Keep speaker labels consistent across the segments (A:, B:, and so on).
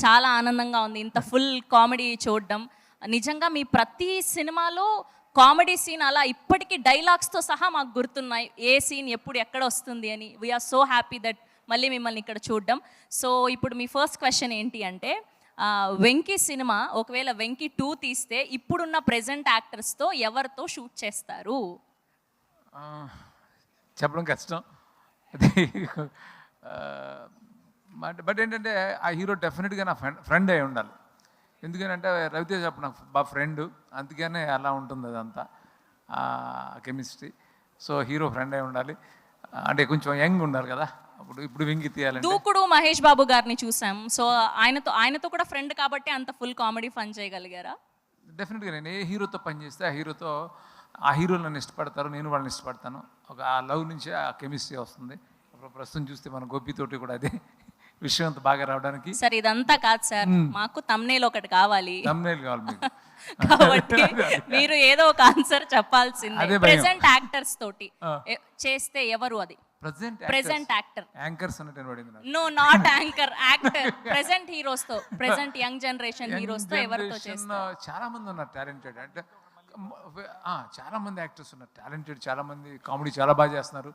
A: చాలా ఆనందంగా ఉంది ఇంత ఫుల్ కామెడీ చూడడం. నిజంగా మీ ప్రతి సినిమాలో కామెడీ సీన్ అలా ఇప్పటికీ డైలాగ్స్తో సహా మాకు గుర్తున్నాయి, ఏ సీన్ ఎప్పుడు ఎక్కడ వస్తుంది అని. వీఆర్ సో హ్యాపీ దట్ మళ్ళీ మిమ్మల్ని ఇక్కడ చూడడం. సో ఇప్పుడు మీ ఫస్ట్ క్వశ్చన్ ఏంటి అంటే, వెంకీ సినిమా ఒకవేళ వెంకీ 2 తీస్తే ఇప్పుడున్న ప్రెజెంట్ యాక్టర్స్తో ఎవరితో షూట్ చేస్తారు?
B: చెప్పడం కష్టం అది. బట్ ఏంటంటే ఆ హీరో డెఫినెట్గా నా ఫ్రెండ్ అయి ఉండాలి. ఎందుకనంటే రవితేజ అప్పుడు నాకు బాగా ఫ్రెండ్, అందుకనే అలా ఉంటుంది అదంతా కెమిస్ట్రీ. సో హీరో ఫ్రెండ్ అయి ఉండాలి, అంటే కొంచెం యంగ్ ఉండాలి కదా. ఇప్పుడు వెంకి తీయాలంటే
A: దూకుడు మహేష్ బాబు గారిని చూసాం. సో ఆయనతో కూడా ఫ్రెండ్ కాబట్టి అంత ఫుల్ కామెడీ ఫన్ చేయగలిగారా?
B: డెఫినెట్గా నేను ఏ హీరోతో పనిచేస్తే ఆ హీరోలు నన్ను ఇష్టపడతారు, నేను వాళ్ళని ఇష్టపడతాను. ఒక ఆ లవ్ నుంచి ఆ కెమిస్ట్రీ వస్తుంది. ప్రస్తుతం చూస్తే మన గోపితోటి కూడా అదే విషయం అంత బాగా రావడానికి.
A: సార్ ఇదంతా కాదు సార్, మాకు తమ్నేల్ ఒకటి కావాలి.
B: తమ్నేల్ కావాలి మీకు
A: కాబట్టి మీరు ఏదో ఒక ఆన్సర్ చెప్పాల్సిందే. ప్రెజెంట్ యాక్టర్స్ తోటి చేస్తే ఎవరు? అది ప్రెజెంట్ యాక్టర్.
B: యాంకర్స్ అన్నట్టు పడింది నాకు.
A: No, not anchor, actor. Present heroes తో, ప్రెజెంట్ యంగ్ జనరేషన్ హీరోస్ తో ఎవరితో చేస్తారు?
B: చాలా మంది ఉన్నారు టాలెంటెడ్, అంటే చాలా మంది యాక్టర్స్ ఉన్నారు టాలెంటెడ్, చాలా మంది కామెడీ చాలా బాగా చేస్తున్నారు.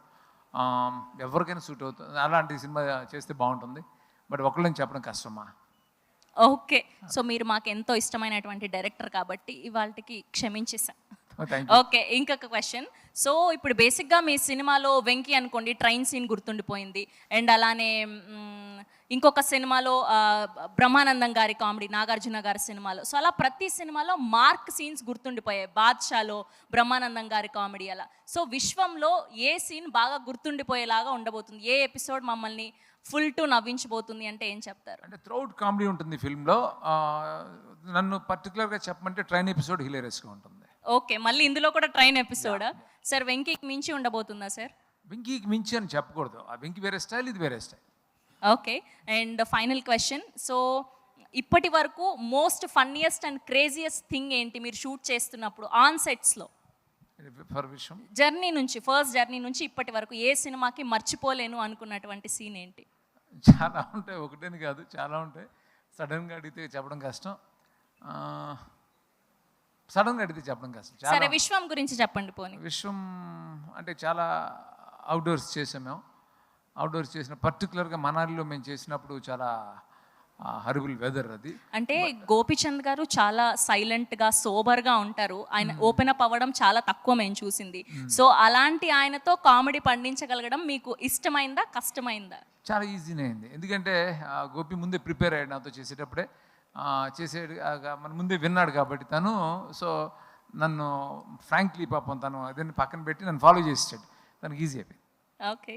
B: ఎవరికైనా సూట్ అవుతుంది, అలాంటి సినిమా చేస్తే బాగుంటుంది. బట్ ఒకళ్ళని చెప్పడం కష్టమా.
A: ఓకే, సో మీరు మాకు ఎంతో ఇష్టమైనటువంటి డైరెక్టర్ కాబట్టి ఇవాళకి క్షమించేసాం. ఓకే, ఇంకొక క్వశ్చన్. సో ఇప్పుడు బేసిక్గా మీ సినిమాలో వెంకీ అనుకోండి, ట్రైన్ సీన్ గుర్తుండిపోయింది. అండ్ అలానే ఇంకొక సినిమాలో బ్రహ్మానందం గారి కామెడీ, నాగార్జున గారి సినిమాలో. సో అలా ప్రతి సినిమాలో మార్క్ సీన్స్ గుర్తుండిపోయాయి. బాద్షాలో బ్రహ్మానందం గారి కామెడీ అలా. సో విశ్వంలో ఏ సీన్ బాగా గుర్తుండిపోయేలాగా ఉండబోతుంది? ఏ ఎపిసోడ్ మమ్మల్ని ఫుల్ టు నవ్వించబోతుంది అంటే ఏం చెప్తారు?
B: అంటే త్రూఅవుట్ కామెడీ ఉంటుంది ఫిల్మ్లో. నన్ను పర్టికులర్గా చెప్పమంటే ట్రైన్ ఎపిసోడ్ హిలేరియస్గా ఉంటుంది.
A: ఓకే, మళ్ళీ ఇందులో కూడా ట్రైన్ ఎపిసోడా? సార్ వెంకీకి మించి ఉండబోతుందా సార్?
B: వెంకీకి మించి అని చెప్పకూడదు, ఆ వెంకీ వేరే స్టైల్, ఇది వేరే style.
A: Okay, and final question. So ఇప్పటి వరకు most funniest and craziest thing ఏంటి మీరు షూట్ చేస్తున్నప్పుడు ఆన్ సెట్స్లో?
B: ఫర్ విషయం
A: జర్నీ నుంచి, ఫస్ట్ జర్నీ నుంచి ఇప్పటి వరకు ఏ సినిమాకి మర్చిపోలేను అనుకున్నటువంటి సీన్ ఏంటి?
B: చాలా ఉంటాయి, ఒకటేని కాదు, చాలా ఉంటాయి. సడన్గా అడిగితే చెప్పడం కష్టం.
A: సరే, విశ్వం గురించి చెప్పండి పోనీ.
B: విశ్వం అంటే చాలా అవుట్డోర్స్ చేసాం మేము. అవుట్డోర్స్ చేసిన పర్టికులర్గా మనాలిలో మేము చేసినప్పుడు చాలా హరిబుల్ వెదర్ అది.
A: అంటే గోపిచంద్ గారు చాలా సైలెంట్గా సోబర్గా ఉంటారు. ఆయన ఓపెన్ అప్ అవ్వడం చాలా తక్కువ మేము చూసింది. సో అలాంటి ఆయనతో కామెడీ పండించగలగడం మీకు ఇష్టమైందా, కష్టమైందా?
B: చాలా ఈజీనే అయింది, ఎందుకంటే గోపి ముందే ప్రిపేర్ అయ్యాడు నాతో చేసేటప్పుడే. మన ముందే విన్నాడు కాబట్టి తను. సో నన్ను ఫ్రాంక్లీ పాపం తను అదే పక్కన పెట్టి నన్ను ఫాలో చేసాడు, తనకి ఈజీ అయిపోయింది.
A: ఓకే.